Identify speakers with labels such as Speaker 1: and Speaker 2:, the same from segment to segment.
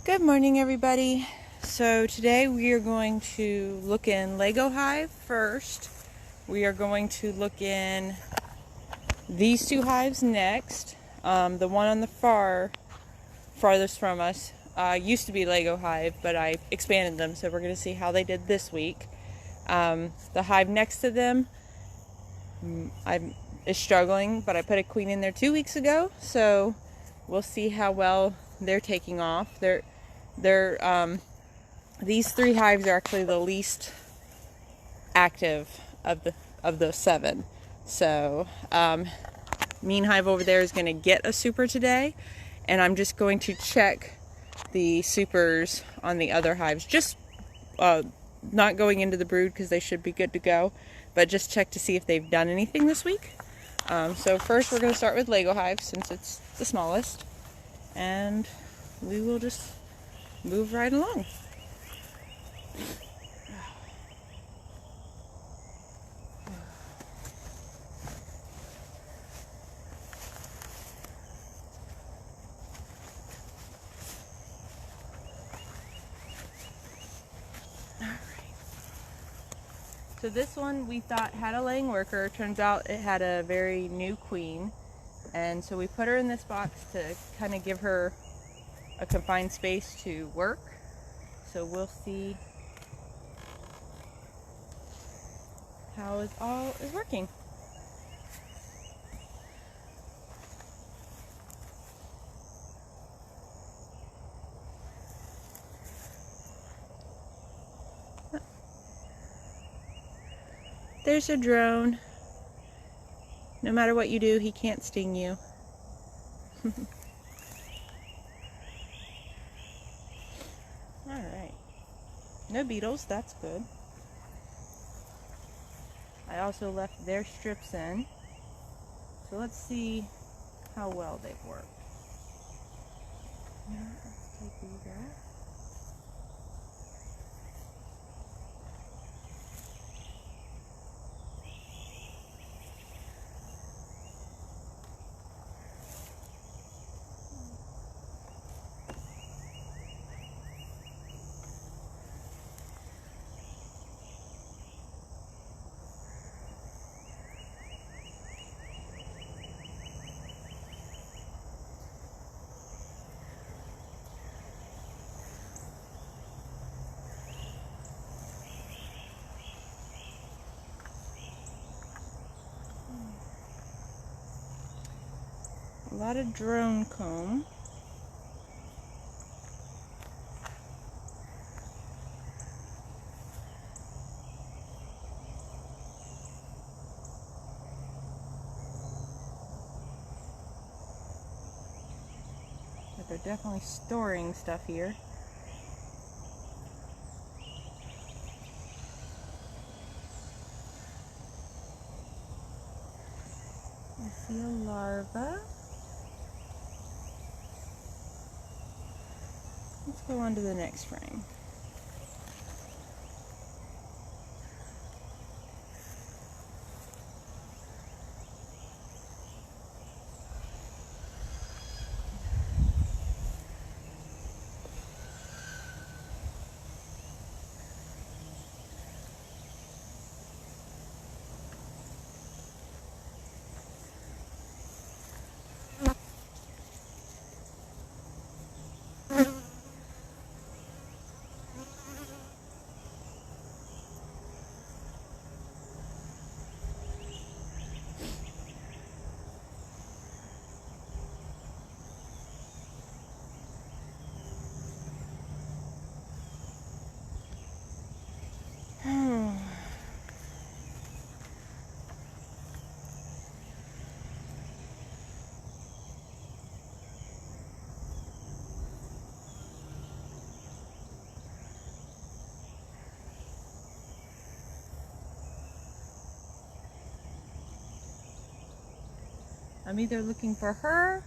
Speaker 1: Good morning, everybody. So today we are going to look in Lego Hive first. We are going to look in these two hives next. The one on the farthest from us used to be Lego Hive, but I expanded them, so we're going to see how they did this week. The hive next to them is struggling, but I put a queen in there 2 weeks ago, so we'll see how well they're taking off. These three hives are actually the least active of the seven. So Mean Hive over there is going to get a super today, and I'm just going to check the supers on the other hives. Just not going into the brood because they should be good to go, but just check to see if they've done anything this week. So first we're going to start with Lego Hive since it's the smallest, and we will just move right along. So this one we thought had a laying worker. Turns out it had a very new queen, and so we put her in this box to kind of give her a confined space to work. So we'll see how it all is working. There's a drone. No matter what you do, he can't sting you. Alright. No beetles, that's good. I also left their strips in. So let's see how well they've worked. Let's take these out. A lot of drone comb. But they're definitely storing stuff here. I see a larva. Let's go on to the next frame. I'm either looking for her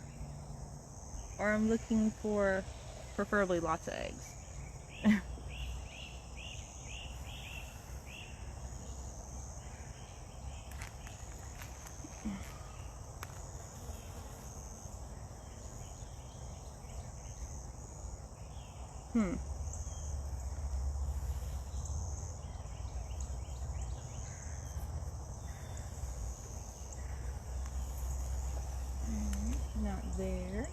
Speaker 1: or I'm looking for preferably lots of eggs. Hmm. Not there.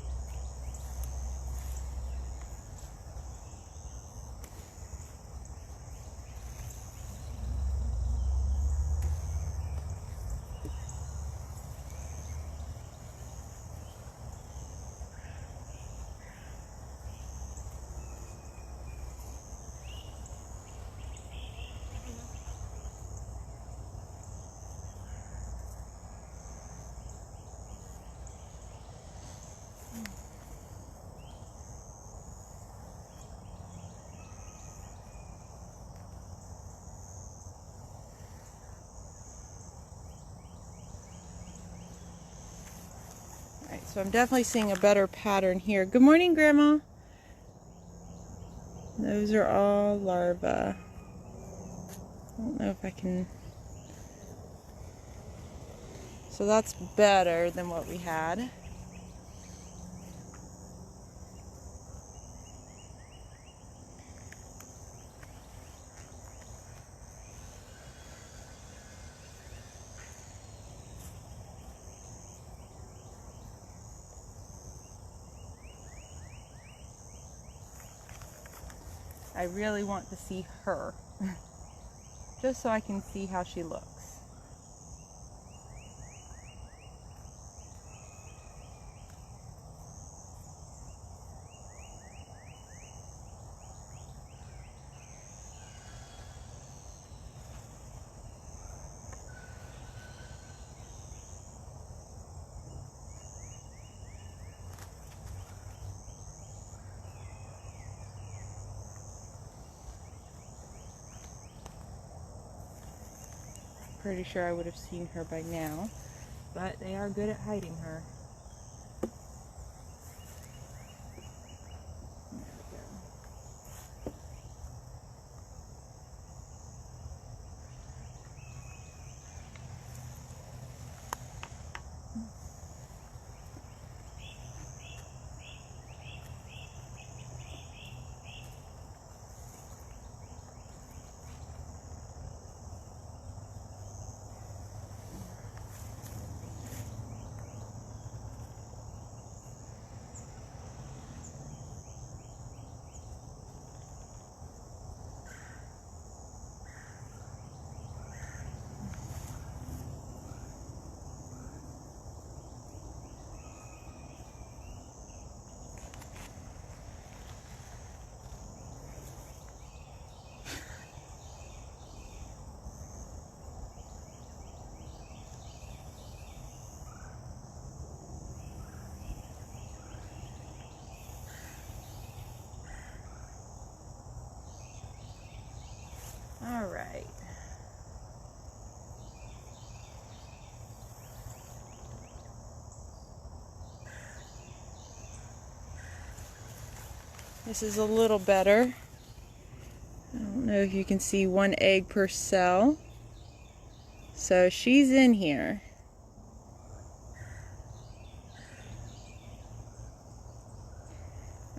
Speaker 1: Alright, so I'm definitely seeing a better pattern here. Good morning, Grandma. Those are all larvae. I don't know if I can... So that's better than what we had. I really want to see her, just so I can see how she looks. Pretty sure I would have seen her by now, but they are good at hiding her. There we go. All right. This is a little better. I don't know if you can see one egg per cell. So she's in here.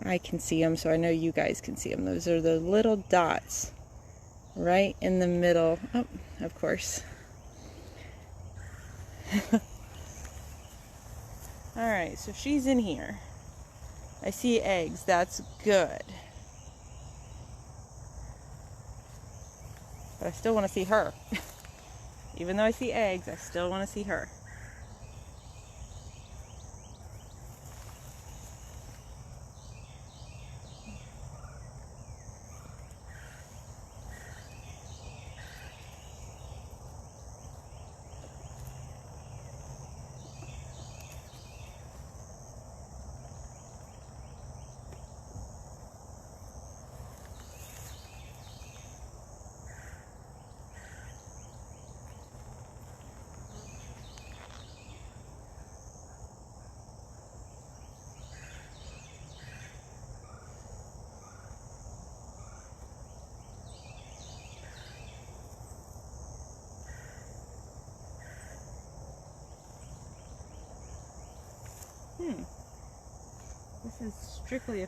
Speaker 1: I can see them, so I know you guys can see them. Those are the little dots right in the middle. Oh, of course. Alright, so she's in here. I see eggs. That's good. But I still want to see her. Even though I see eggs, I still want to see her. This is strictly a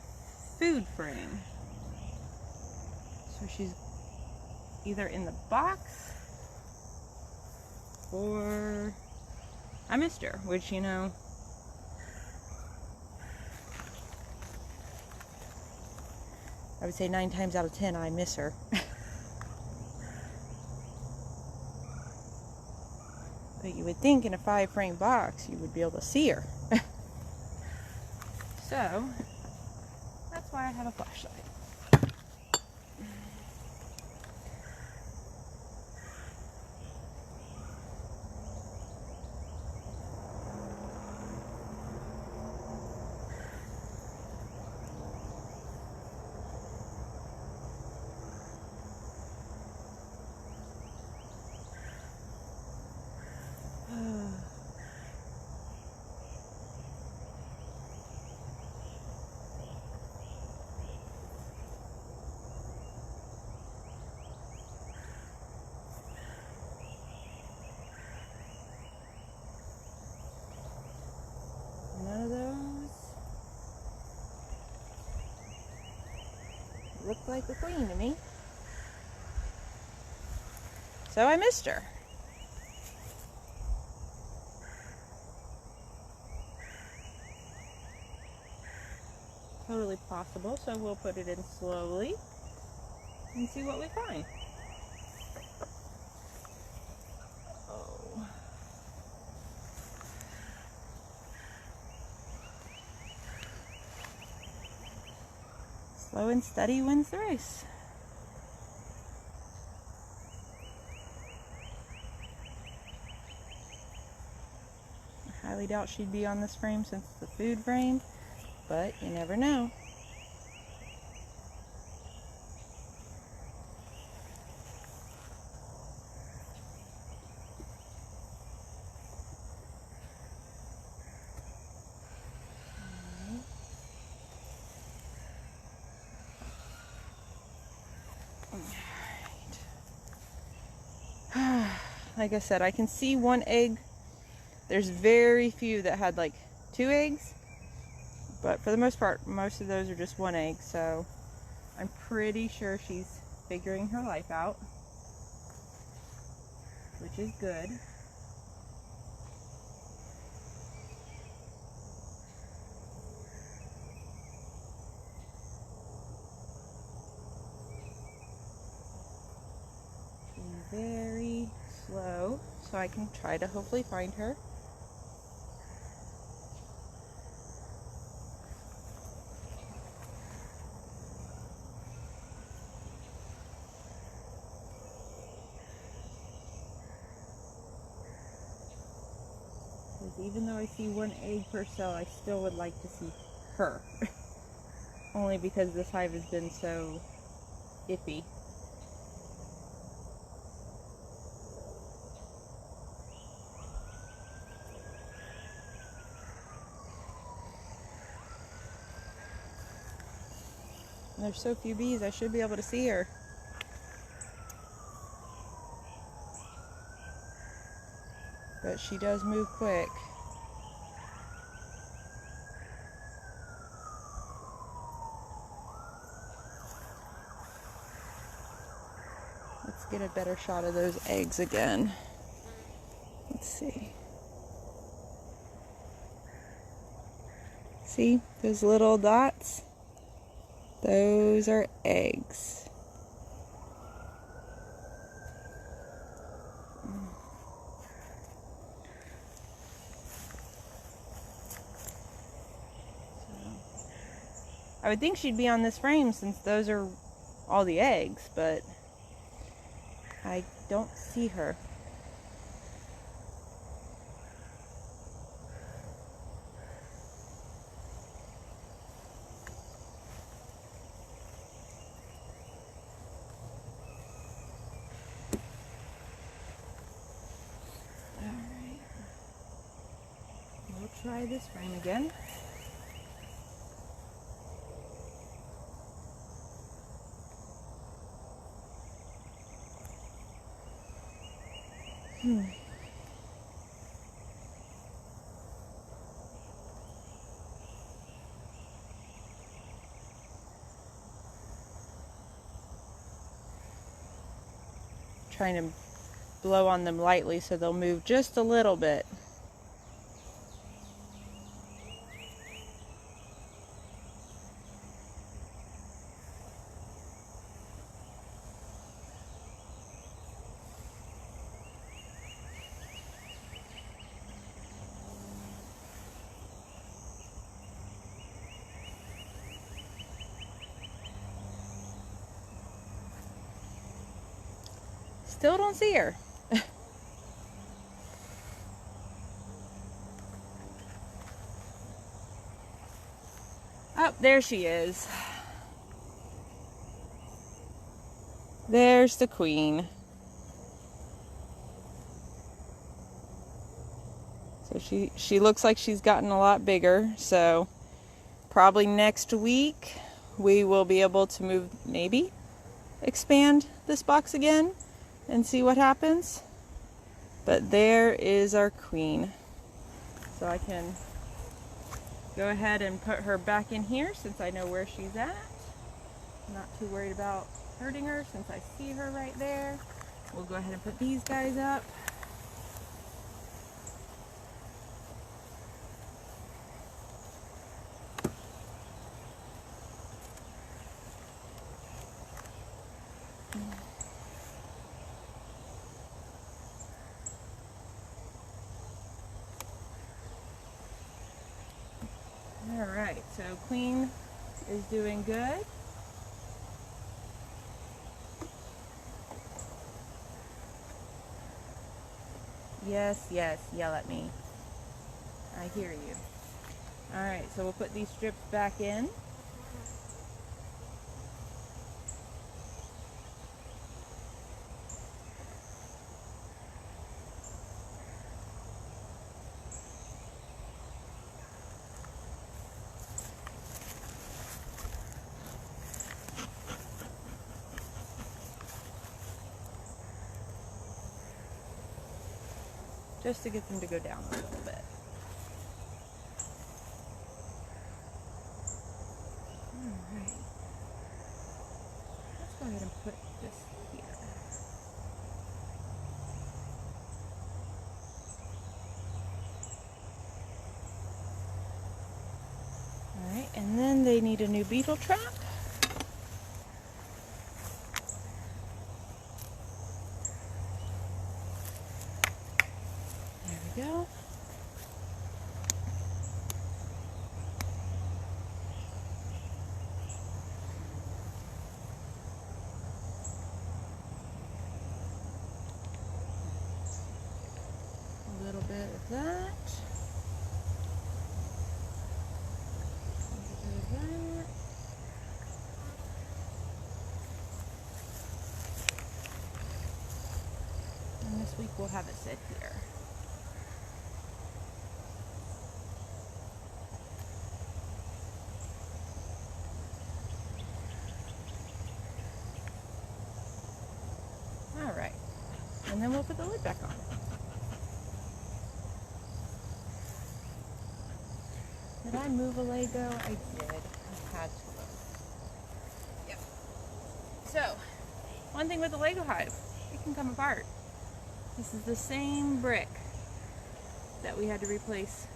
Speaker 1: food frame. So she's either in the box or I missed her, which, you know, I would say 9 times out of 10 I miss her. But you would think in a 5-frame box you would be able to see her. So that's why I have a flashlight. None of those look like the queen to me. So I missed her. Totally possible, so we'll put it in slowly and see what we find. Oh. Slow and steady wins the race. I highly doubt she'd be on this frame since it's a food frame, but you never know. Like I said, I can see 1 egg. There's very few that had like 2 eggs, but for the most part, most of those are just 1 egg, so I'm pretty sure she's figuring her life out, which is good. Being very slow so I can try to hopefully find her. Even though I see 1 egg per cell, I still would like to see her. Only because this hive has been so iffy. And there's so few bees, I should be able to see her. But she does move quick. Let's get a better shot of those eggs again. Let's see. See those little dots? Those are eggs. I would think she'd be on this frame since those are all the eggs, but I don't see her. Alright. We'll try this frame again. trying to blow on them lightly so they'll move just a little bit. Still don't see her. Oh, there she is. There's the queen. So she looks like she's gotten a lot bigger. So probably next week we will be able to move, maybe expand this box again and see what happens. But there is our queen. So I can go ahead and put her back in here since I know where she's at. I'm not too worried about hurting her since I see her right there. We'll go ahead and put these guys up. Alright, so Queen is doing good. Yes, yes, yell at me. I hear you. Alright, so we'll put these strips back in. Just to get them to go down a little bit. Alright. Let's go ahead and put this here. Alright, and then they need a new beetle trap. Go. A little bit of that. A little bit of that. And this week we'll have it sit here. Alright, and then we'll put the lid back on. Did I move a Lego? I did. I had to look. Yep. So, one thing with the Lego hive, it can come apart. This is the same brick that we had to replace,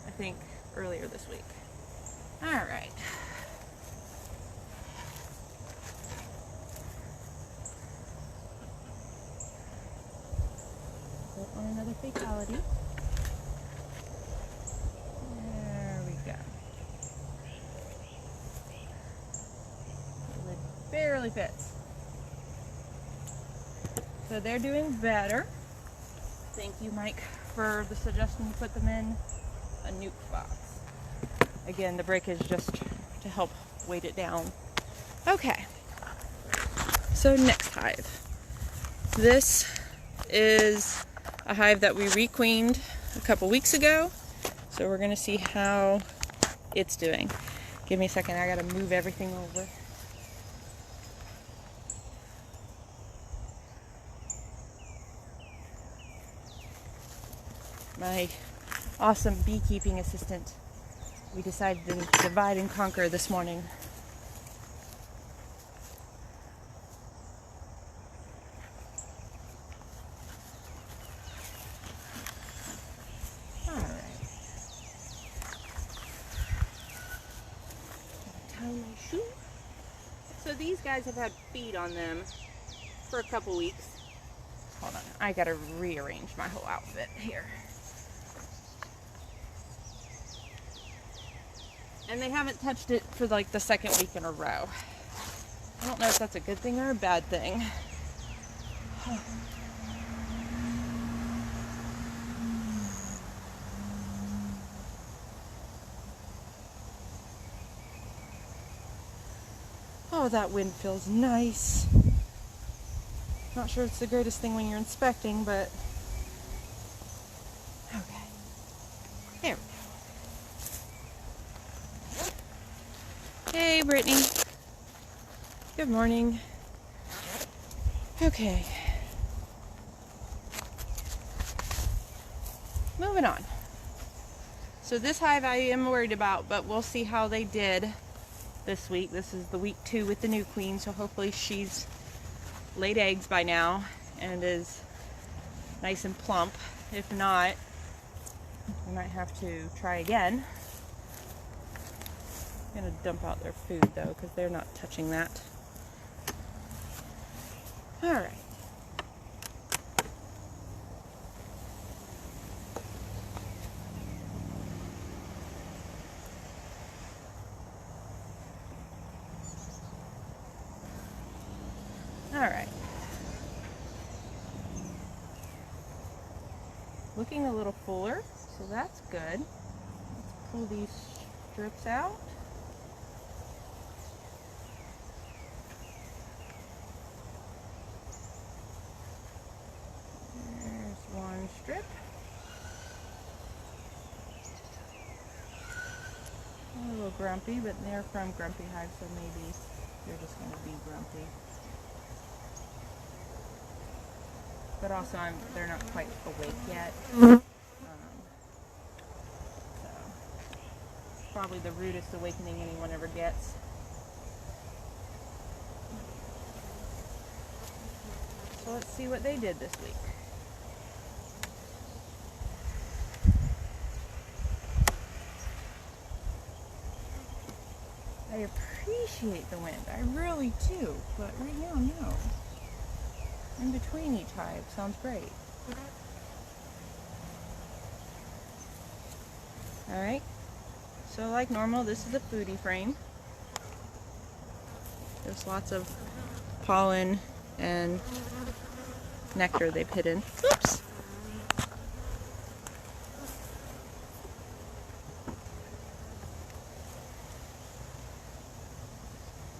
Speaker 1: I think, earlier this week. Alright. On another fatality. There we go. The lid barely fits. So they're doing better. Thank you, Mike, for the suggestion to put them in a nuke box. Again, the brick is just to help weight it down. Okay. So next hive. This is a hive that we requeened a couple weeks ago. So we're gonna see how it's doing. Give me a second, I gotta move everything over. My awesome beekeeping assistant, we decided to divide and conquer this morning. these guys have had feed on them for a couple weeks. Hold on, I gotta rearrange my whole outfit here. And they haven't touched it for like the second week in a row. I don't know if that's a good thing or a bad thing. Oh, that wind feels nice. Not sure it's the greatest thing when you're inspecting, but okay. There we go. Hey, Brittany. Good morning. Okay. Moving on. So this hive I am worried about, but we'll see how they did this week. This is the week 2 with the new queen, so hopefully she's laid eggs by now and is nice and plump. If not, we might have to try again. I'm gonna dump out their food though, because they're not touching that. All right. All right. Looking a little fuller, so that's good. Let's pull these strips out. There's one strip. A little grumpy, but they're from Grumpy Hive, so maybe they're just going to be grumpy. But also, they're not quite awake yet. So, probably the rudest awakening anyone ever gets. So let's see what they did this week. I appreciate the wind. I really do. But right now, no. In between each hive sounds great. Alright, so like normal, this is a foodie frame. There's lots of pollen and nectar they've hidden. Oops!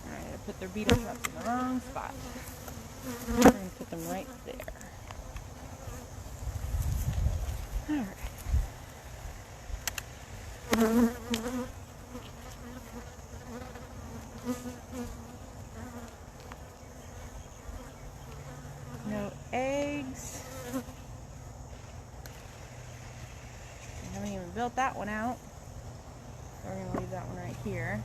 Speaker 1: Alright, I put their beetle traps in the wrong spot. I'm going to put them right there. Alright. No eggs. I haven't even built that one out. So we're going to leave that one right here.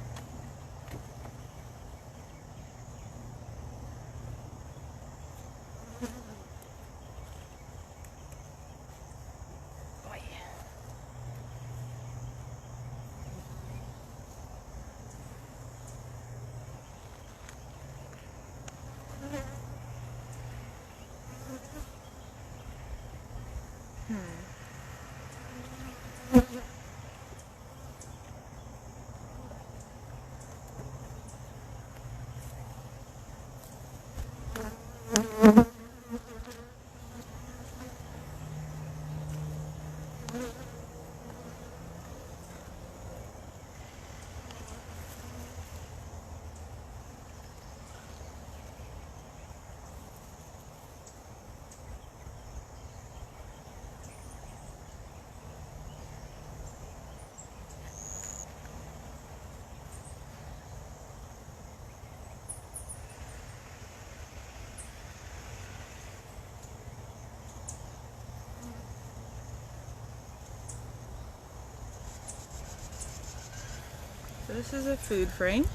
Speaker 1: So this is a food frame.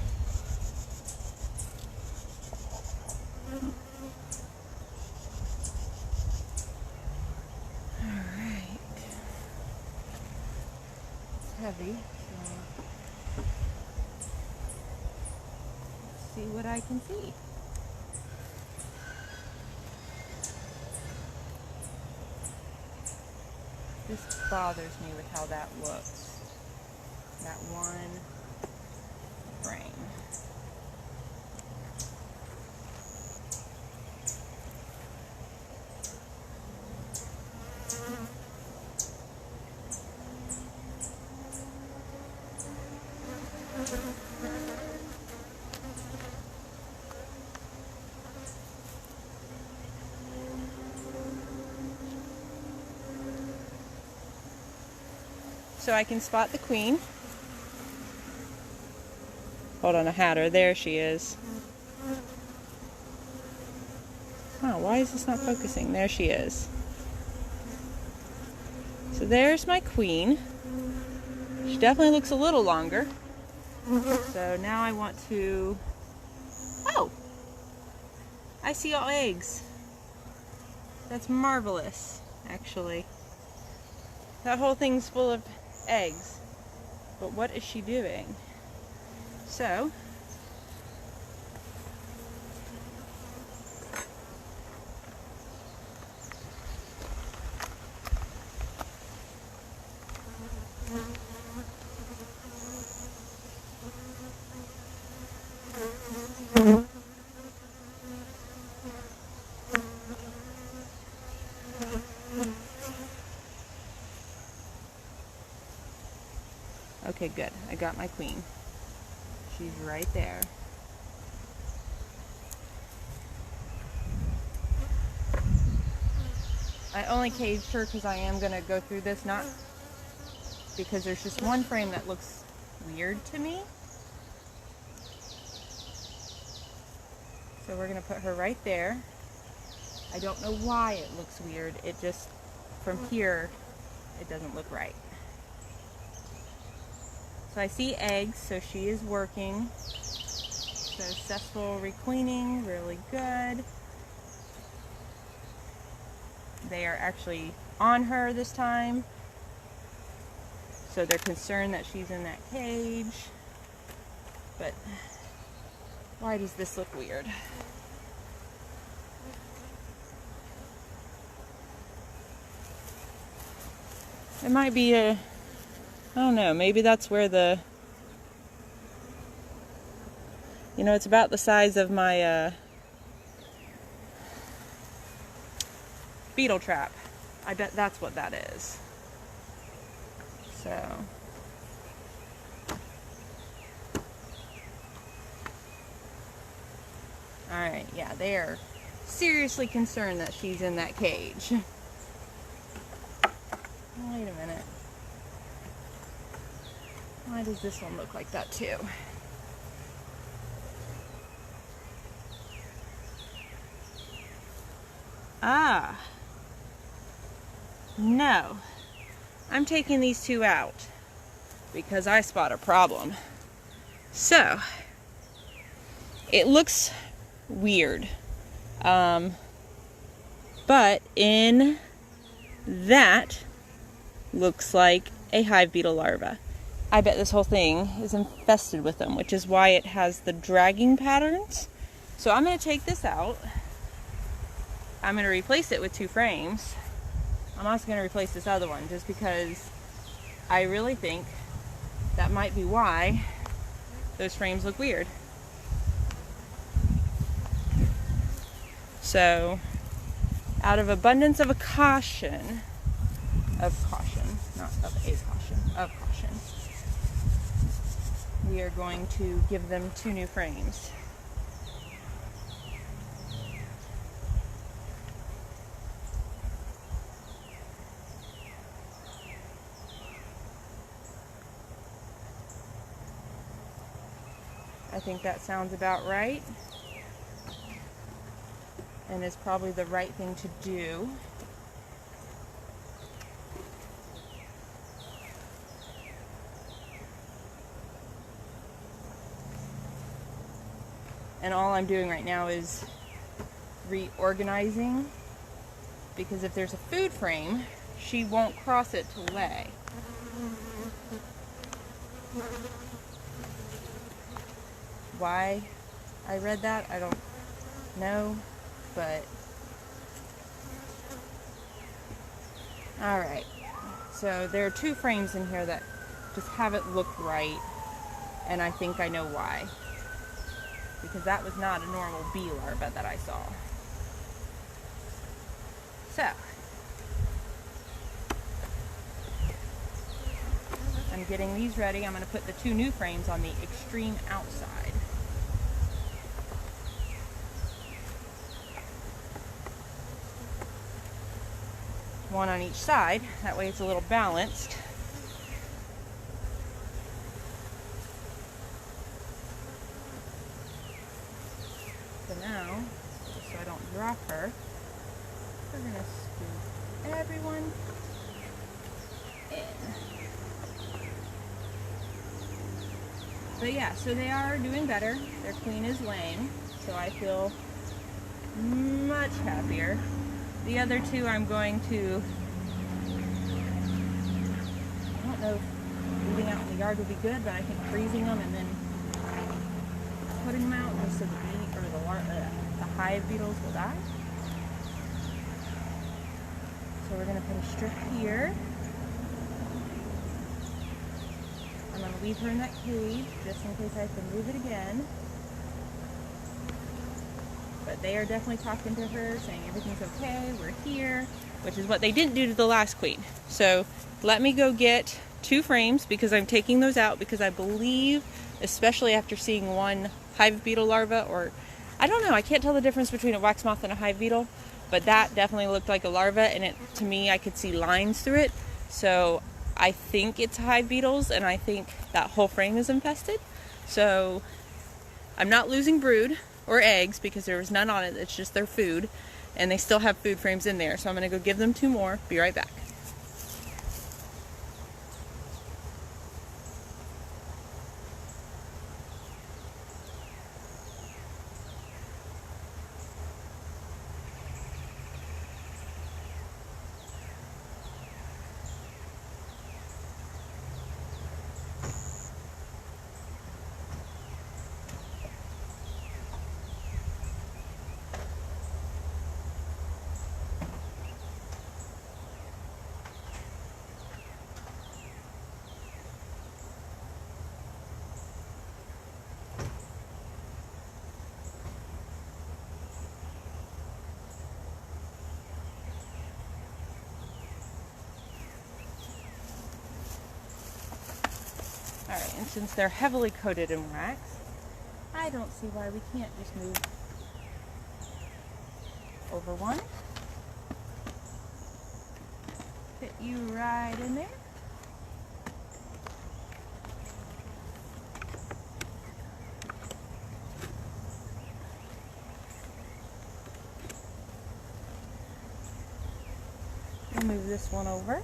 Speaker 1: Alright. It's heavy. So let's see what I can see. This bothers me with how that looks. That one frame. So I can spot the queen. Hold on, I had her. There she is. Wow, why is this not focusing? There she is. So there's my queen. She definitely looks a little longer. So now I want to... Oh! I see all eggs. That's marvelous, actually. That whole thing's full of eggs. But what is she doing? So... Okay, good. I got my queen. She's right there. I only caged her because I am going to go through this, not because there's just one frame that looks weird to me. So we're going to put her right there. I don't know why it looks weird. It just, from here, it doesn't look right. So I see eggs, so she is working. Successful requeening, really good. They are actually on her this time. So they're concerned that she's in that cage. But why does this look weird? It might be a, I don't know, maybe that's where the, you know, it's about the size of my beetle trap. I bet that's what that is. So. Alright, yeah, they are seriously concerned that she's in that cage. Wait a minute. Why does this one look like that too? Ah. No. I'm taking these two out because I spot a problem. So, it looks weird. But in that looks like a hive beetle larva. I bet this whole thing is infested with them, which is why it has the dragging patterns. So I'm going to take this out. I'm going to replace it with 2 frames. I'm also going to replace this other one just because I really think that might be why those frames look weird. So, out of abundance of caution, not of caution, we are going to give them 2 new frames. I think that sounds about right, and is probably the right thing to do. And all I'm doing right now is reorganizing, because if there's a food frame, she won't cross it to lay. Why I read that, I don't know, but alright. So there are 2 frames in here that just haven't looked right, and I think I know why. Because that was not a normal bee larva that I saw. So, I'm getting these ready. I'm going to put the 2 new frames on the extreme outside. One on each side, that way it's a little balanced. So now, just so I don't drop her, we're going to scoop everyone in. But yeah, so they are doing better. Their queen is laying, so I feel much happier. The other 2 I'm going to, I don't know if leaving out in the yard would be good, but I think freezing them and then putting them out just so the bee or the hive beetles will die. So we're going to put a strip here. I'm going to leave her in that cage just in case I have to move it again. But they are definitely talking to her, saying everything's okay, we're here, which is what they didn't do to the last queen. So let me go get 2 frames because I'm taking those out because I believe, especially after seeing one hive beetle larva, or I don't know, I can't tell the difference between a wax moth and a hive beetle, but that definitely looked like a larva, and to me I could see lines through it. So I think it's hive beetles, and I think that whole frame is infested. So I'm not losing brood or eggs because there was none on it. It's just their food, and they still have food frames in there. So I'm going to go give them 2 more. Be right back. Alright, and since they're heavily coated in wax, I don't see why we can't just move over one. Fit you right in there. We'll move this one over.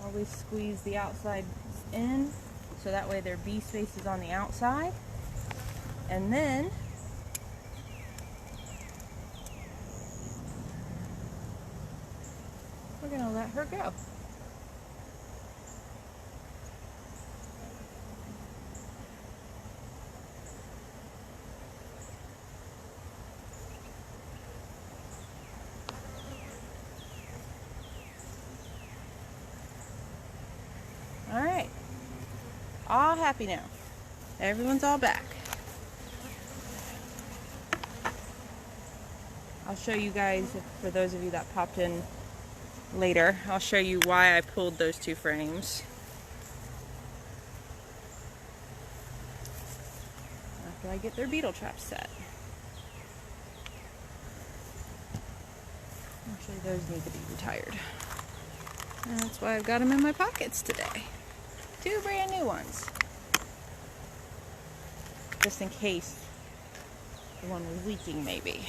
Speaker 1: Always squeeze the outside in so that way their bee space is on the outside, and then we're going to let her go. Alright, all happy now. Everyone's all back. I'll show you guys, for those of you that popped in later, I'll show you why I pulled those 2 frames. After I get their beetle trap set. Actually, those need to be retired. And that's why I've got them in my pockets today. 2 brand new ones. Just in case the one was leaking, maybe.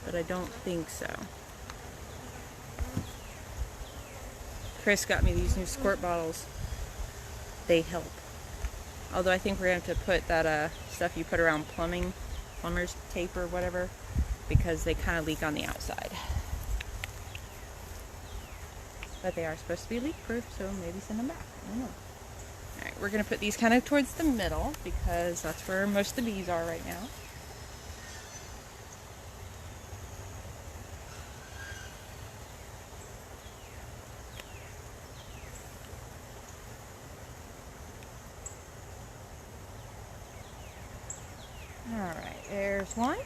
Speaker 1: But I don't think so. Chris got me these new squirt bottles. They help. Although I think we're going to have to put that stuff you put around plumber's tape or whatever. because they kind of leak on the outside. But they are supposed to be leak proof, so maybe send them back. I don't know. Alright, we're going to put these kind of towards the middle because that's where most of the bees are right now. Alright, there's one.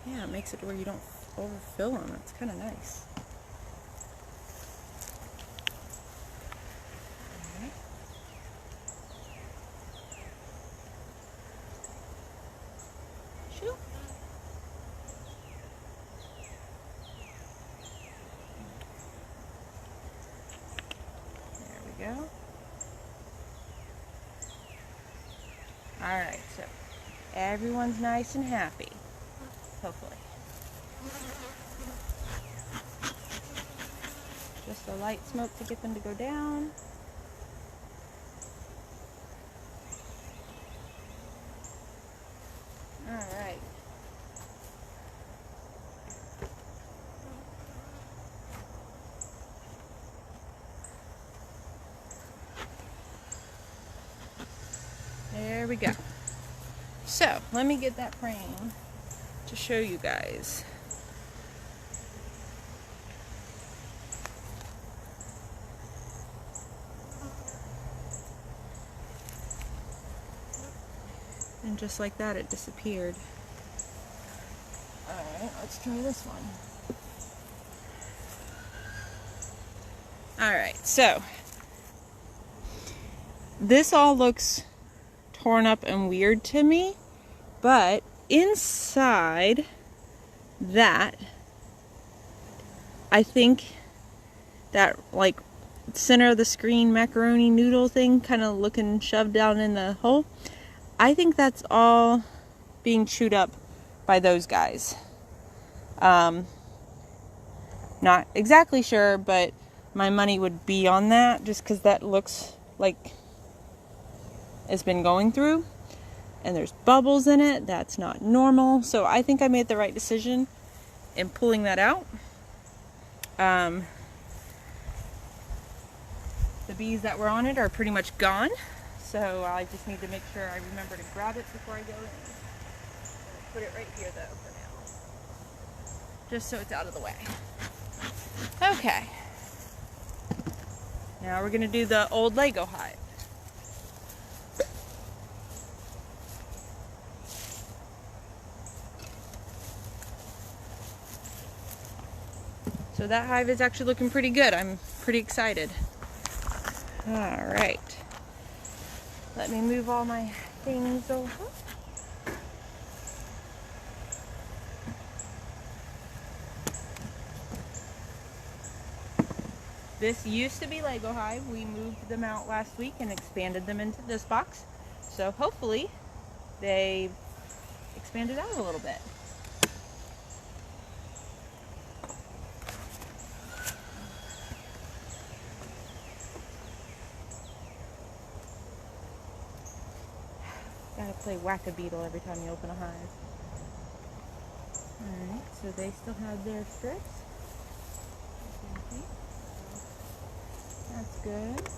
Speaker 1: Yeah, it makes it where you don't overfill them. It's kind of nice. Alright. Shoot. There we go. Alright, so everyone's nice and happy. Hopefully. Just a light smoke to get them to go down. Alright. There we go. So, let me get that frame to show you guys. And just like that, it disappeared. Alright, let's try this one. Alright, so this all looks torn up and weird to me, but inside that, I think that like center of the screen macaroni noodle thing kind of looking shoved down in the hole, I think that's all being chewed up by those guys. Not exactly sure, but my money would be on that just because that looks like it's been going through. And there's bubbles in it. That's not normal. So I think I made the right decision in pulling that out. The bees that were on it are pretty much gone. So I just need to make sure I remember to grab it before I go in. I'll put it right here though for now. Just so it's out of the way. Okay. Now we're going to do the old Lego hive. So that hive is actually looking pretty good. I'm pretty excited. Alright. Let me move all my things over. This used to be Lego hive. We moved them out last week and expanded them into this box. So hopefully they expanded out a little bit. Gotta play whack-a-beetle every time you open a hive. Alright, so they still have their strips. That's good.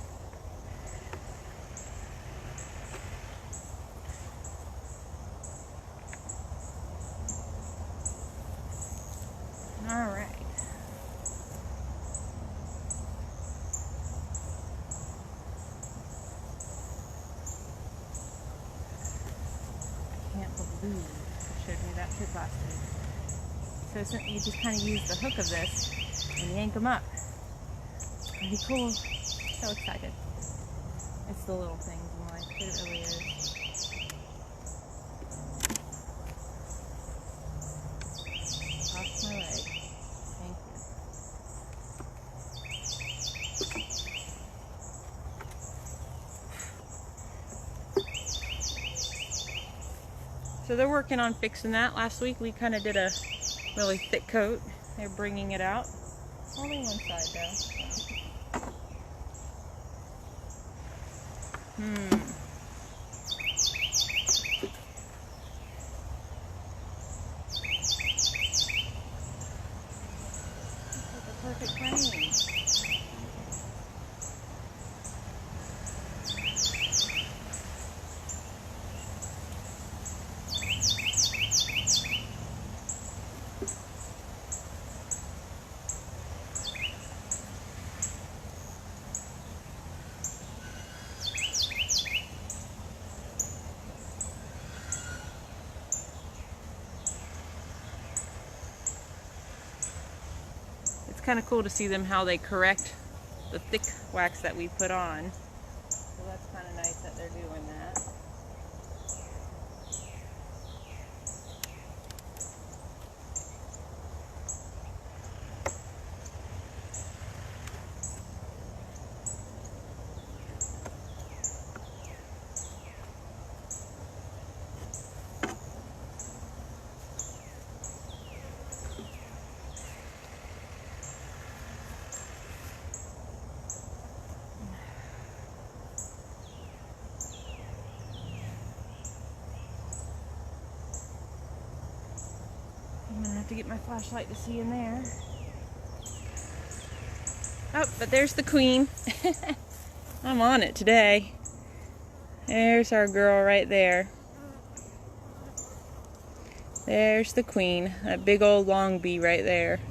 Speaker 1: Alright. Ooh, it showed me that trick last week. So you just kind of use the hook of this and yank them up. It's pretty cool. So excited. It's the little things in life. It really is. Off my leg. Thank you. So they're working on fixing that. Last week we kind of did a really thick coat. They're bringing it out. Only one side though. So. Perfect frame. It's kind of cool to see them how they correct the thick wax that we put on. So that's kind of nice that they're doing that. I'm gonna have to get my flashlight to see in there. Oh, but there's the queen. I'm on it today. There's our girl right there. There's the queen. That big old long bee right there.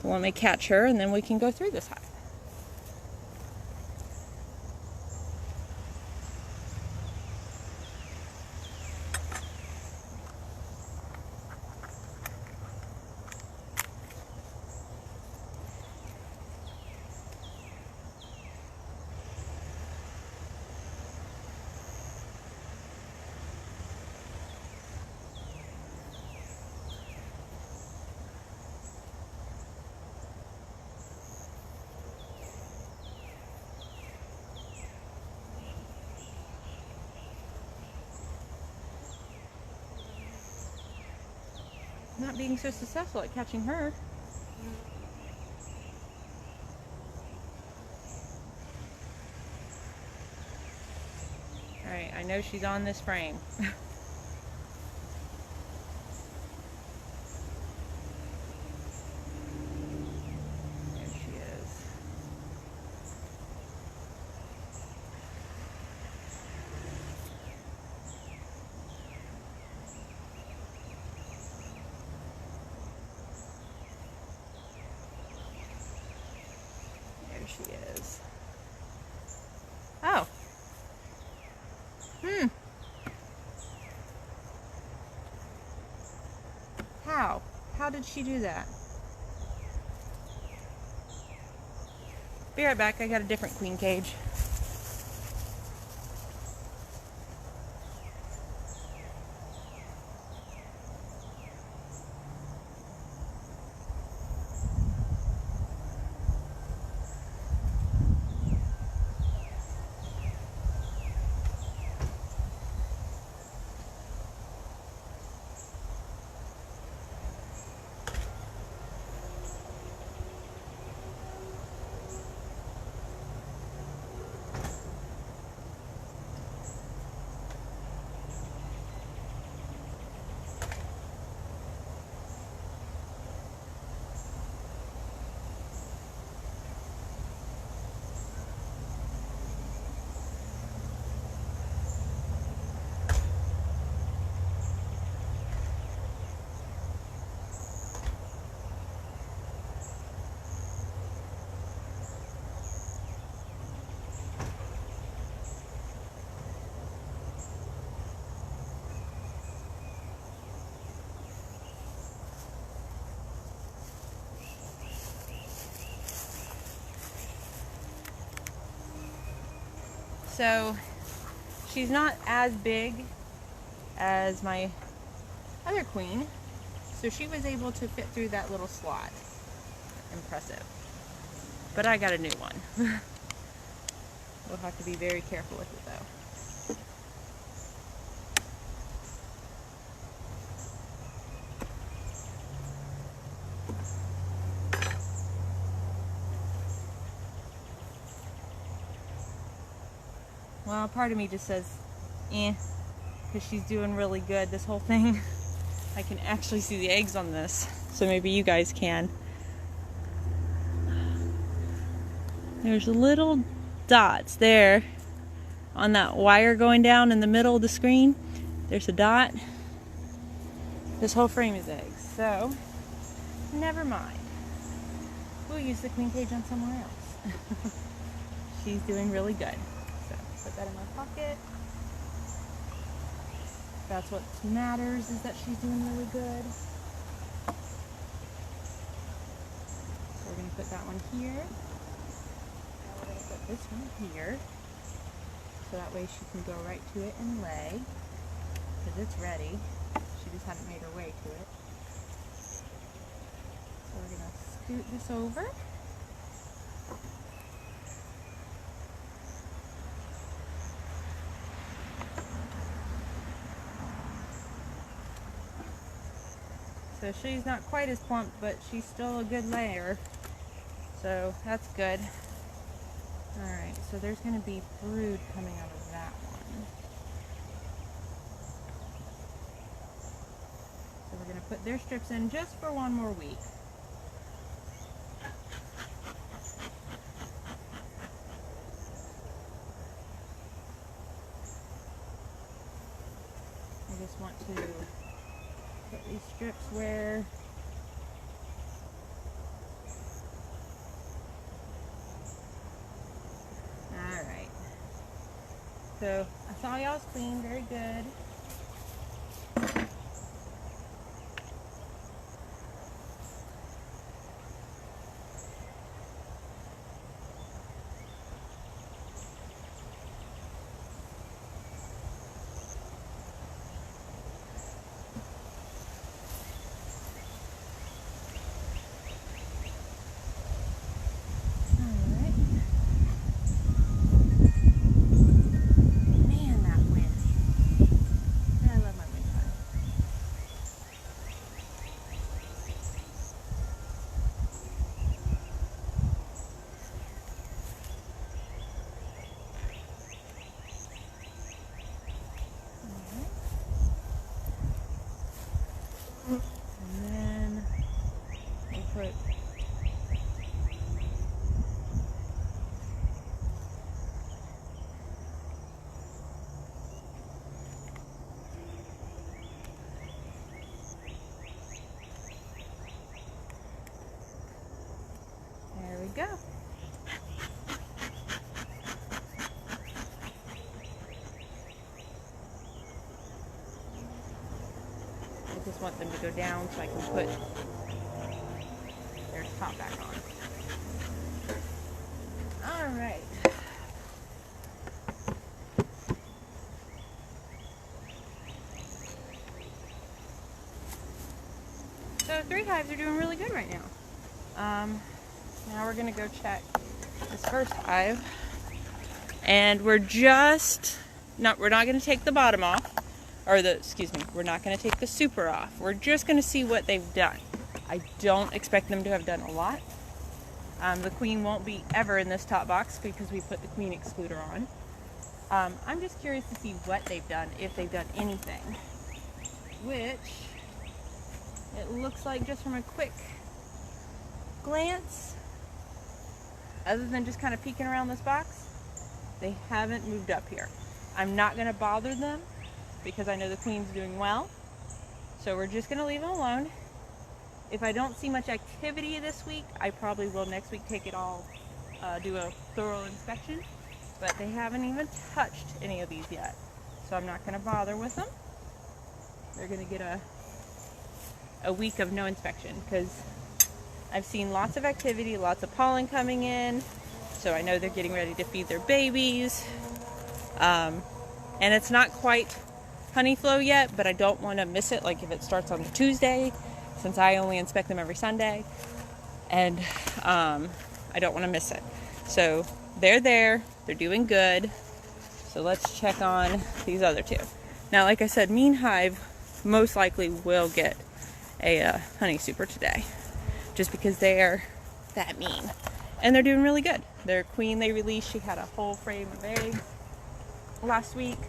Speaker 1: So let me catch her and then we can go through this hive. Not being so successful at catching her. Alright, I know she's on this frame. There she is. There she is. Oh. How? How did she do that? Be right back. I got a different queen cage. So she's not as big as my other queen, so she was able to fit through that little slot. Impressive. But I got a new one. We'll have to be very careful with it though. Well, part of me just says, eh, because she's doing really good. This whole thing, I can actually see the eggs on this, so maybe you guys can. There's little dots there on that wire going down in the middle of the screen. There's a dot. This whole frame is eggs, so never mind. We'll use the queen cage on somewhere else. She's doing really good. So put that in my pocket. That's what matters, is that she's doing really good. So we're going to put that one here. Now we're going to put this one here. So that way she can go right to it and lay. Because it's ready. She just hadn't made her way to it. So we're going to scoot this over. So she's not quite as plump, but she's still a good layer. So that's good. Alright, so there's going to be brood coming out of that one. So we're going to put their strips in just for one more week. I just want to put these strips where alright. So I saw y'all's clean, very good. There we go. I just want them to go down so I can put their top back on. Alright. So 3 hives are doing really good right now. Now we're going to go check this first hive. And we're not going to take the bottom off. Or we're not going to take the super off. We're just going to see what they've done. I don't expect them to have done a lot. The queen won't be ever in this top box because we put the queen excluder on. I'm just curious to see what they've done, if they've done anything. Which, it looks like just from a quick glance, other than just kind of peeking around this box, they haven't moved up here. I'm not going to bother them because I know the queen's doing well. So we're just going to leave them alone. If I don't see much activity this week, I probably will next week take it all, do a thorough inspection. But they haven't even touched any of these yet. So I'm not going to bother with them. They're going to get a week of no inspection because I've seen lots of activity, lots of pollen coming in. So I know they're getting ready to feed their babies. And it's not quite honey flow yet, but I don't want to miss it. Like if it starts on Tuesday, since I only inspect them every Sunday, and I don't want to miss it. So they're there, they're doing good. So let's check on these other 2. Now, like I said, Mean Hive most likely will get a honey super today, just because they are that mean, and they're doing really good. Their queen they released, she had a whole frame of eggs. last week.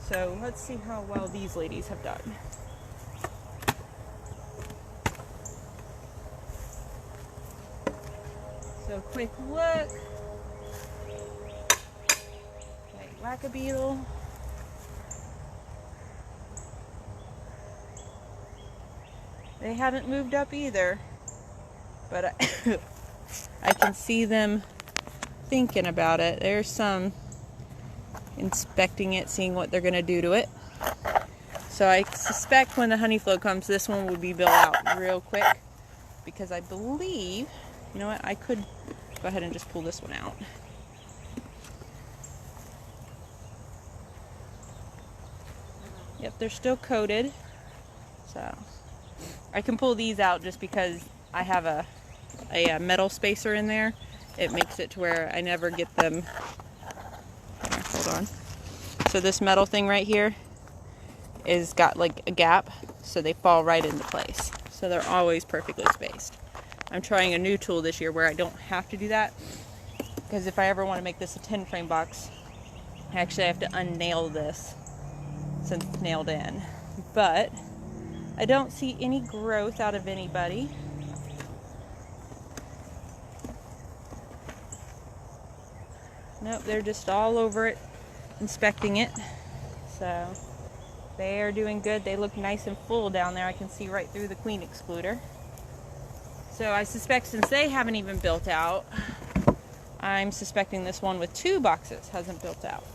Speaker 1: So let's see how well these ladies have done. So quick look. Okay, Whack-A-Beetle. They haven't moved up either, but I can see them thinking about it. There's some inspecting it, seeing what they're going to do to it. So I suspect when the honey flow comes, this one would be built out real quick, because I believe, you know what, I could go ahead and just pull this one out. Yep, they're still coated. So I can pull these out just because I have a metal spacer in there. It makes it to where I never get them. Here, hold on. So this metal thing right here is got like a gap, so they fall right into place. So they're always perfectly spaced. I'm trying a new tool this year where I don't have to do that, because if I ever want to make this a 10 frame box, I actually have to unnail this since it's nailed in. But I don't see any growth out of anybody. Nope, they're just all over it, inspecting it. So they are doing good. They look nice and full down there. I can see right through the queen excluder. So I suspect, since they haven't even built out, I'm suspecting this one with 2 boxes hasn't built out.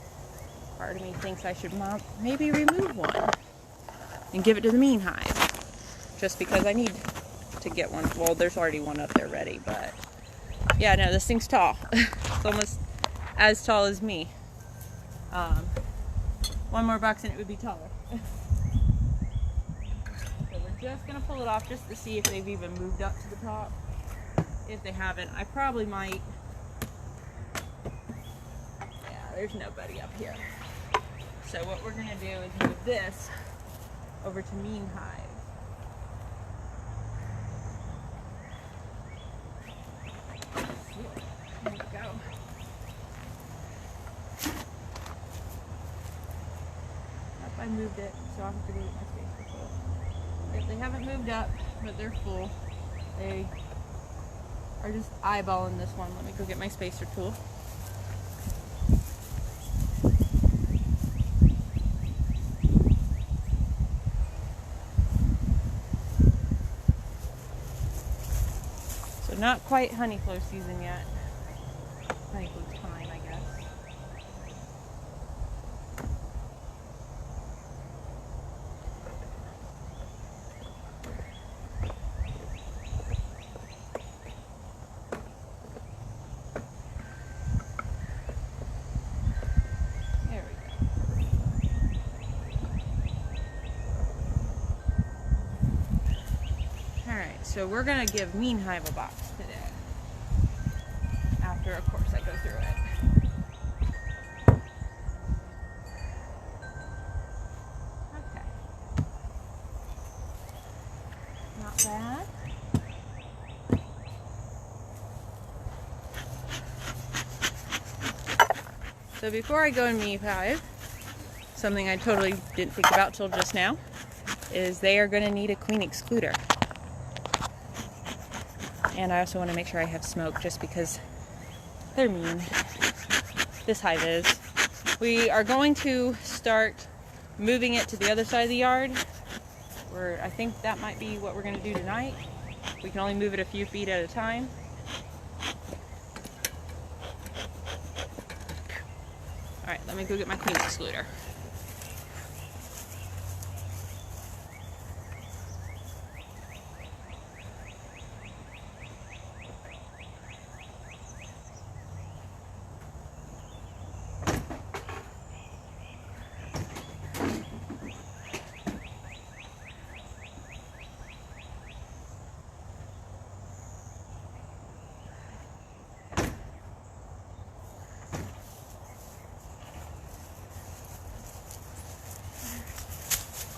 Speaker 1: Part of me thinks I should maybe remove one and give it to the mean hive, just because I need to get one. Well, there's already one up there ready, but yeah, no, this thing's tall. It's almost as tall as me. One more box and it would be taller. So we're just gonna pull it off just to see if they've even moved up to the top. If they haven't, I probably might. Yeah, there's nobody up here. So what we're gonna do is move this over to mean hive. There we go. I moved it, so I'll have to go get my spacer full. If they haven't moved up, but they're full, they are just eyeballing this one. Let me go get my spacer tool. So not quite honey flow season yet. Honey flow time, I guess. So we're gonna give mean hive a box today. After, of course, I go through it. Okay. Not bad. So before I go in mean hive, something I totally didn't think about till just now is they are gonna need a queen excluder. And I also want to make sure I have smoke, just because they're mean. This hive is. We are going to start moving it to the other side of the yard. I think that might be what we're going to do tonight. We can only move it a few feet at a time. Alright, let me go get my queen excluder.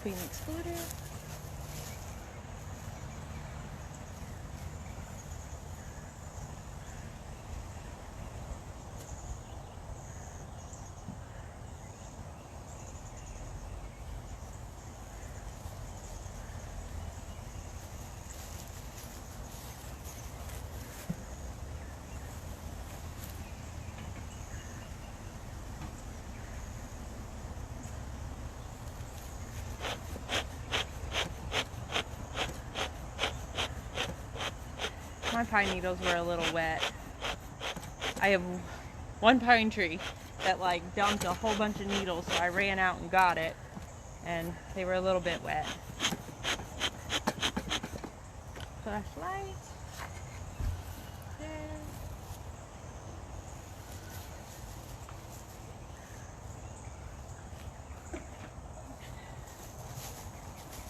Speaker 1: Queen excluder. pine needles were a little wet. I have one pine tree that like dumped a whole bunch of needles, so I ran out and got it, and they were a little bit wet. Flashlight. There.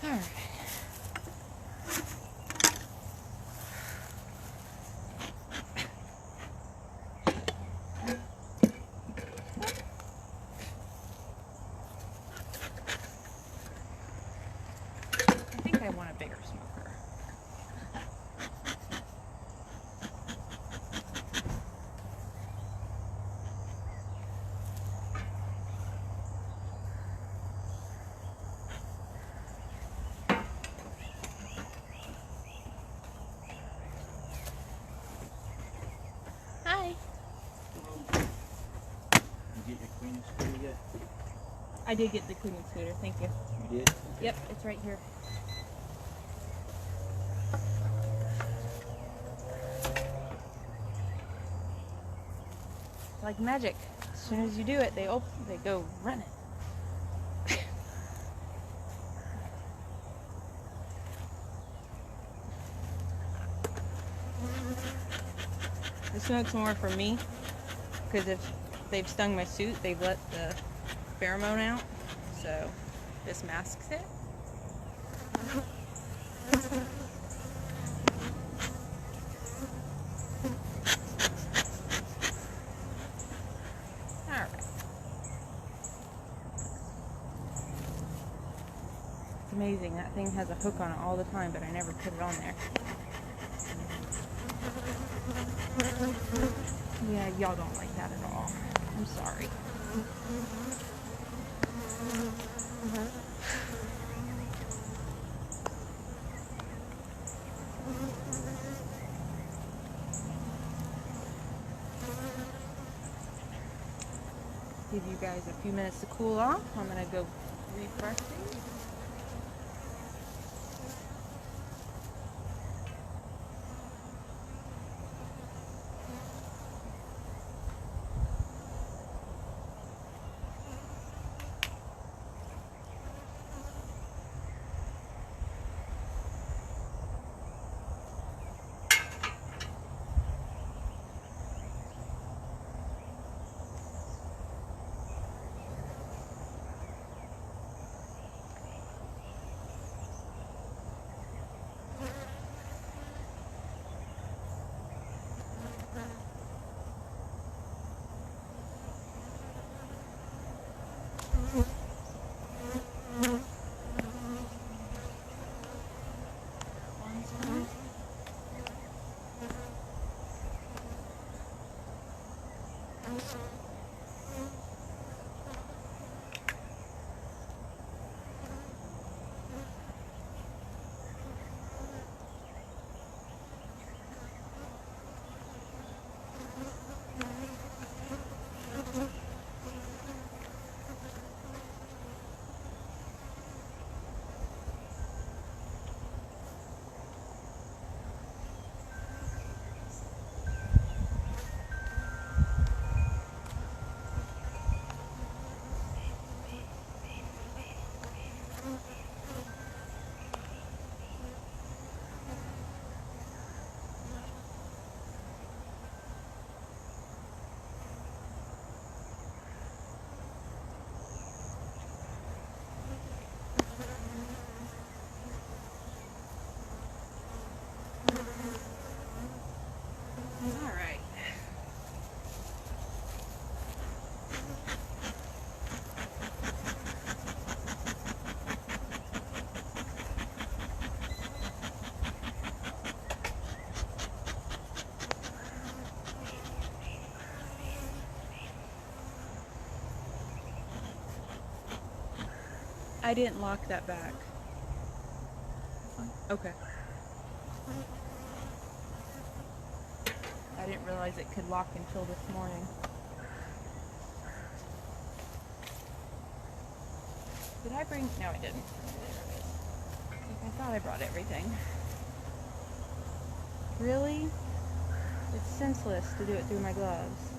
Speaker 1: All right. I think I want a bigger smoker. Hi.
Speaker 2: You get your cleaning scooter yet?
Speaker 1: I did get the cleaning scooter, thank you.
Speaker 2: You did?
Speaker 1: Yep, it's right here. It's like magic. As soon as you do it, they go running. This smoke's more for me, because if they've stung my suit, they've let the pheromone out, so this masks it. Alright. It's amazing, that thing has a hook on it all the time, but I never put it on there. Yeah, y'all don't like that at all. I'm sorry. Give you guys a few minutes to cool off. I'm gonna go refresh these. I didn't lock that back. Okay. I didn't realize it could lock until this morning. Did I bring? No, I didn't. I thought I brought everything. Really? It's senseless to do it through my gloves.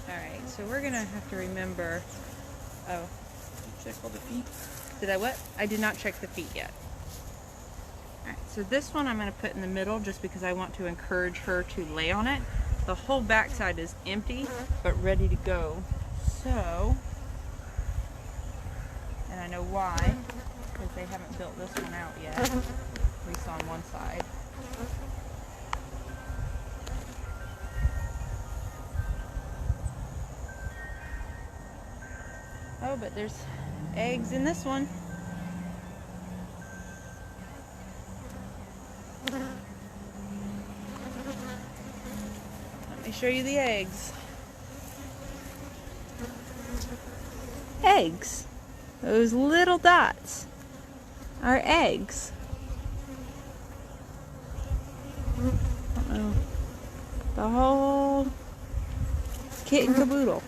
Speaker 1: Alright, so we're gonna have to remember. Oh.
Speaker 2: You check all the feet.
Speaker 1: Did I what? I did not check the feet yet. Alright, so this one I'm going to put in the middle just because I want to encourage her to lay on it. The whole backside is empty, but ready to go. So, and I know why, because they haven't built this one out yet, at least on one side. Oh, but there's eggs in this one. Let me show you the eggs. Eggs. Those little dots are eggs. Uh-oh. The whole kit and caboodle.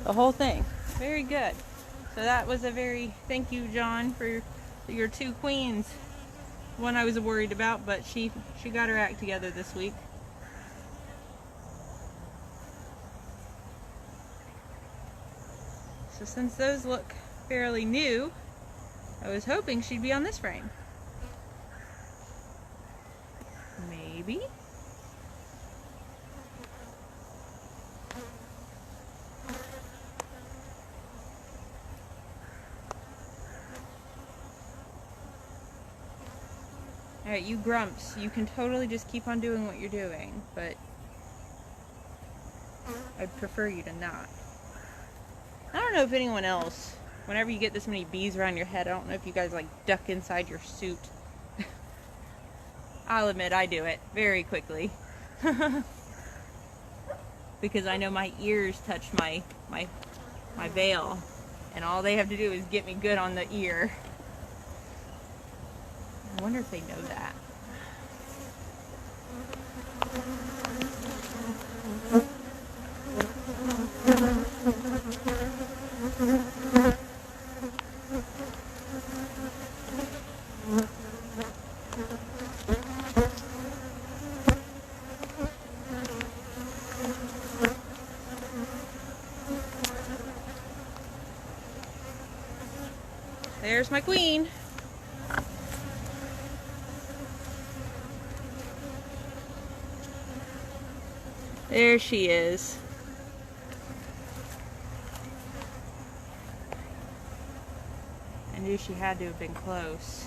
Speaker 1: The whole thing. Very good. So that was a very, thank you, John, for your two queens. One I was worried about, but she got her act together this week. So since those look fairly new, I was hoping she'd be on this frame. Maybe. Alright, you grumps, you can totally just keep on doing what you're doing, but I'd prefer you to not. I don't know if anyone else, whenever you get this many bees around your head, I don't know if you guys like duck inside your suit. I'll admit I do it very quickly. Because I know my ears touch my veil, and all they have to do is get me good on the ear. I wonder if they know that. There's my queen. There she is. I knew she had to have been close.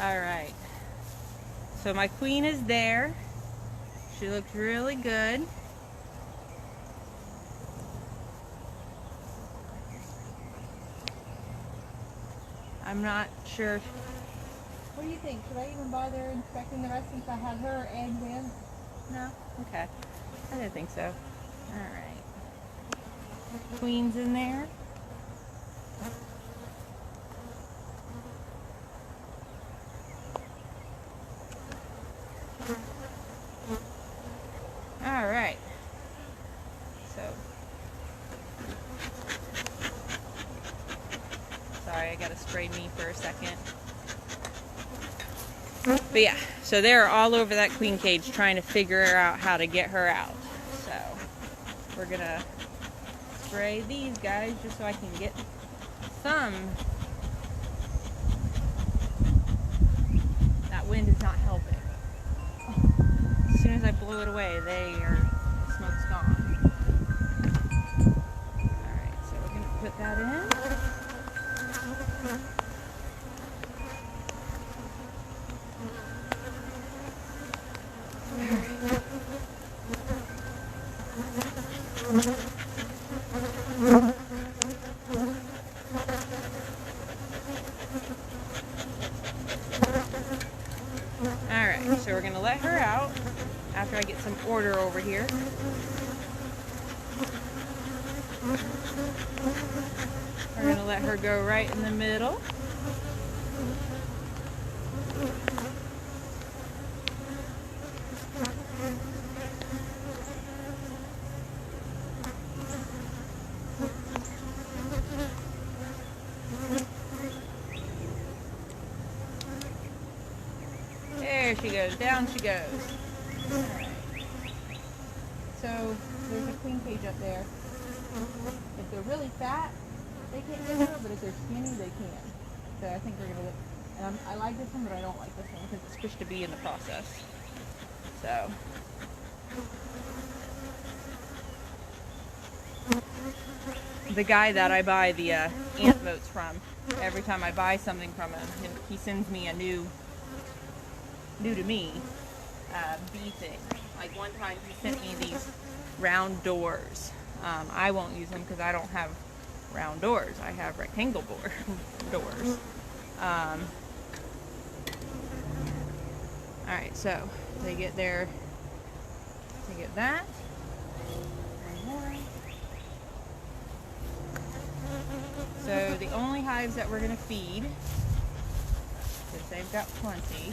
Speaker 1: All right. So my queen is there. She looks really good. I'm not sure. What do you think? Should I even bother inspecting the rest since I have her eggs in? No? Okay. I didn't think so. Alright. Queen's in there. Alright. So. Sorry, I gotta spray me for a second. But yeah, so they're all over that queen cage trying to figure out how to get her out. So we're gonna spray these guys just so I can get some. That wind is not helping. As soon as I blow it away, the smoke's gone. Alright, so we're gonna put that in. Alright, so we're going to let her out after I get some order over here. We're going to let her go right in the middle. There she goes, down she goes. Alright. So there's a queen cage up there. If they're really fat, they can't get her, but if they're skinny, they can. So I think we're gonna look. And I like this one, but I don't like this one because it's pushed to be in the process. So. The guy that I buy the ant votes from, every time I buy something from him, he sends me a new to me bee thing. Like one time he sent me these round doors. I won't use them because I don't have round doors. I have rectangle doors. Alright, so they get that. One more. So the only hives that we're going to feed, because they've got plenty.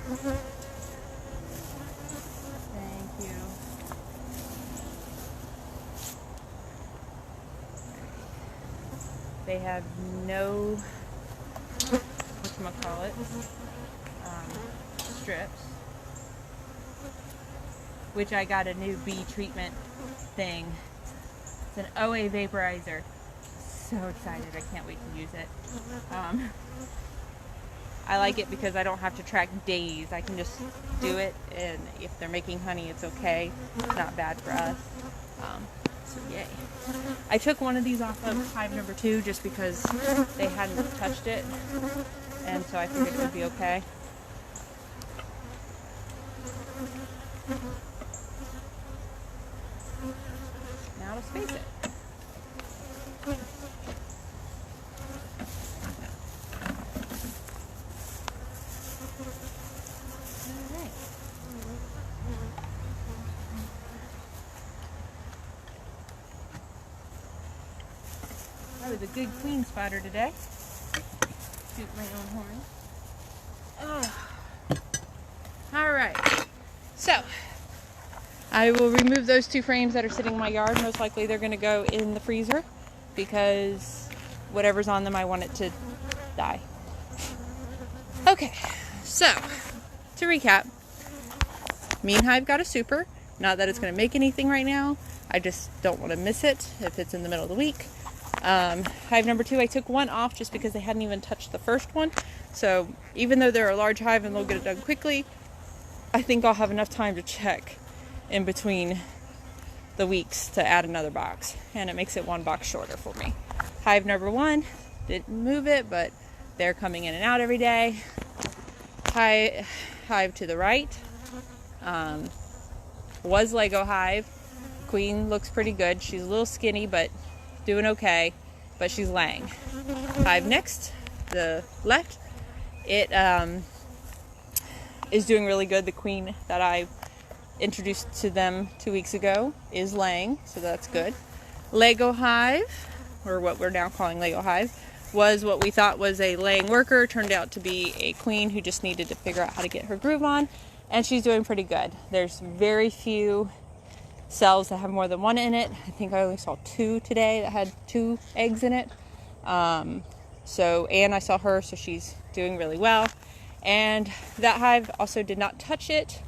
Speaker 1: Thank you. They have no, whatchamacallit, strips, which I got a new bee treatment thing. It's an OA vaporizer. So excited, I can't wait to use it. I like it because I don't have to track days. I can just do it, and if they're making honey, it's okay. It's not bad for us. So yay. I took one of these off of hive number 2 just because they hadn't touched it, and so I figured it would be okay. Now to space it. That was a good queen spider today. Shoot my own horn. Alright. So, I will remove those 2 frames that are sitting in my yard. Most likely they're going to go in the freezer because whatever's on them, I want it to die. Okay, so, to recap, Mean Hive got a super. Not that it's going to make anything right now. I just don't want to miss it if it's in the middle of the week. Hive number 2, I took one off just because they hadn't even touched the first one. So even though they're a large hive and they'll get it done quickly, I think I'll have enough time to check in between the weeks to add another box. And it makes it 1 box shorter for me. Hive number 1, didn't move it, but they're coming in and out every day. Hive to the right was Lego Hive. Queen looks pretty good. She's a little skinny, but doing okay, but she's laying. Hive next, the left, it is doing really good. The queen that I introduced to them 2 weeks ago is laying, so that's good. Lego Hive, or what we're now calling Lego Hive, was what we thought was a laying worker, turned out to be a queen who just needed to figure out how to get her groove on, and she's doing pretty good. There's very few cells that have more than 1 in it. I think I only saw 2 today that had 2 eggs in it. So, and I saw her, so she's doing really well. And that hive also did not touch it.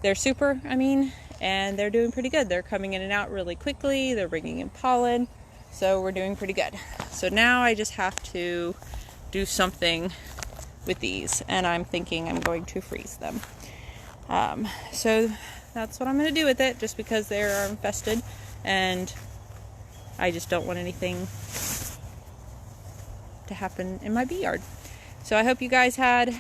Speaker 1: They're super, and they're doing pretty good. They're coming in and out really quickly. They're bringing in pollen. So we're doing pretty good. So now I just have to do something with these, and I'm thinking I'm going to freeze them. So that's what I'm going to do with it, just because they're infested, and I just don't want anything to happen in my bee yard. So I hope you guys had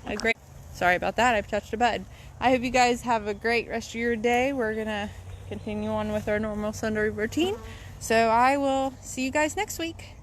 Speaker 1: a great, sorry about that, I've touched a button. I hope you guys have a great rest of your day. We're going to continue on with our normal Sunday routine. So I will see you guys next week.